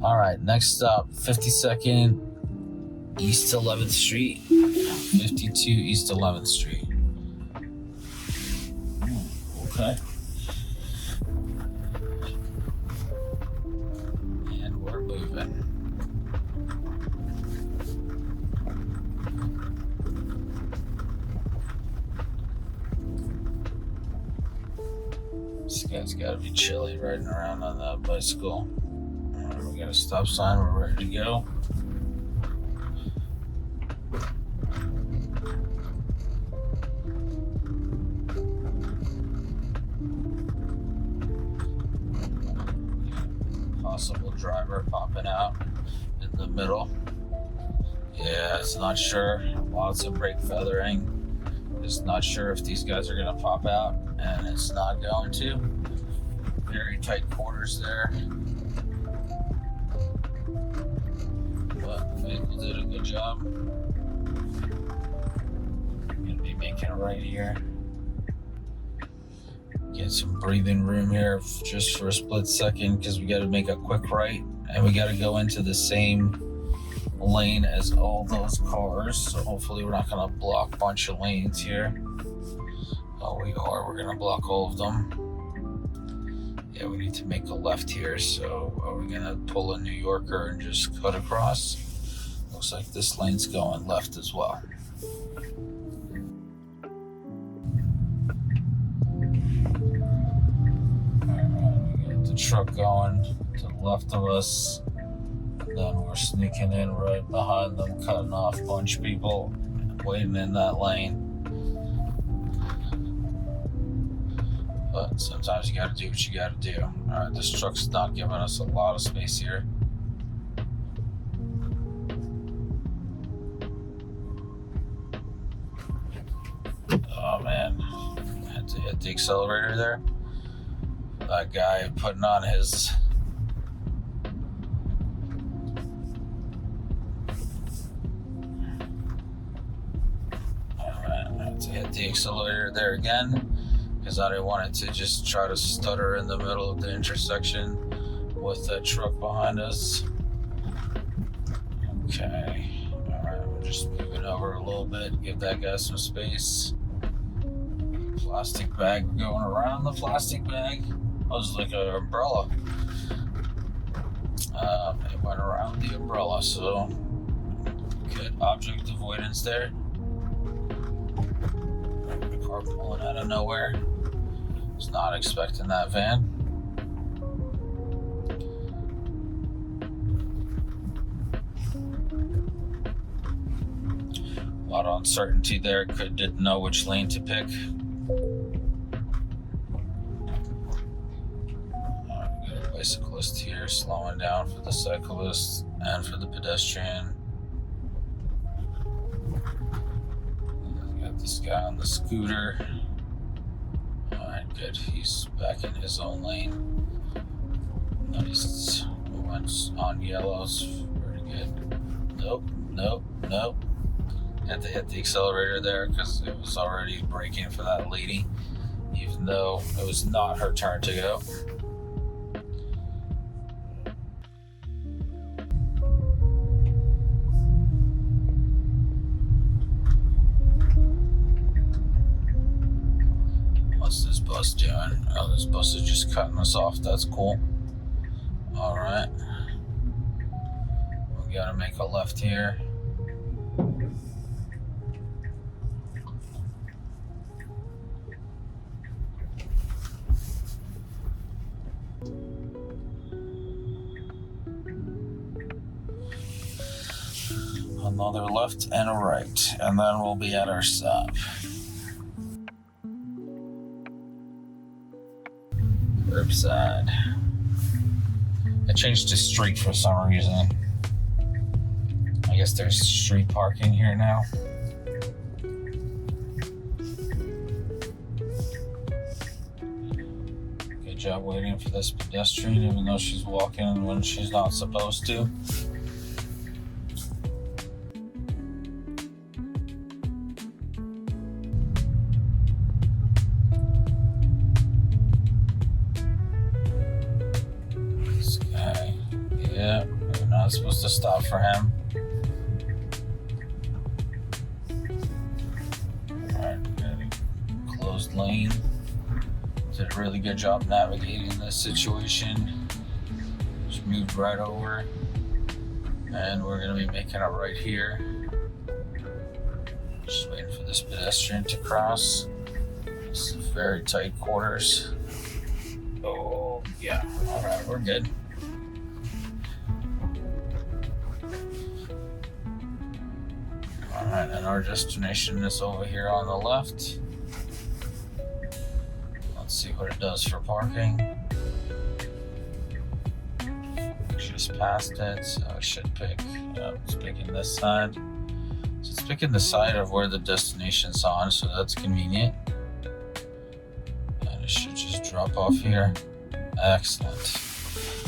All right, next stop, 52nd East 11th Street, 52 East 11th Street. Okay. And we're moving. This guy's got to be chilly riding around on that bicycle. All right, we got a stop sign. We're ready to go. Possible driver popping out in the middle. Yeah, it's not sure. Lots of brake feathering. Just not sure if these guys are going to pop out, and it's not going to. Very tight quarters there. But the vehicle did a good job. Going to be making a right here. Get some breathing room here just for a split second because we got to make a quick right and we got to go into the same lane as all those cars. So hopefully we're not going to block a bunch of lanes here. Oh, we are. We're going to block all of them. Yeah, we need to make a left here. So are we going to pull a New Yorker and just cut across? Looks like this lane's going left as well. The truck going to the left of us, and then we're sneaking in right behind them, cutting off a bunch of people waiting in that lane. But sometimes you gotta do what you gotta do. Alright, this truck's not giving us a lot of space here. Oh man, I had to hit the accelerator there. That guy putting on his alright, I had to hit the accelerator there again because I didn't want it to just try to stutter in the middle of the intersection with that truck behind us. Okay, alright, we're just moving over a little bit, give that guy some space. Plastic bag going around the plastic bag. It was like an umbrella. It went around the umbrella, so good object avoidance there. Car pulling out of nowhere. Was not expecting that van. A lot of uncertainty there. Didn't know which lane to pick. Cyclist here, slowing down for the cyclist and for the pedestrian. Got this guy on the scooter. Alright, good. He's back in his own lane. Nice. Went on yellows. Pretty good. Nope. Had to hit the accelerator there because it was already braking for that lady, even though it was not her turn to go. Doing? Oh, this bus is just cutting us off. That's cool. All right. We gotta make a left here. Another left and a right, and then we'll be at our stop. Curbside. I changed to street for some reason. I guess there's street parking here now. Good job waiting for this pedestrian, even though she's walking when she's not supposed to. Yeah, we're not supposed to stop for him. Alright, got a closed lane. Did a really good job navigating this situation. Just moved right over. And we're going to be making it right here. Just waiting for this pedestrian to cross. This is very tight quarters. Oh, yeah. Alright, we're good. Alright, and our destination is over here on the left. Let's see what it does for parking. Just passed it, so it should pick. It's picking this side. So it's picking the side of where the destination's on, so that's convenient. And it should just drop off here. Excellent.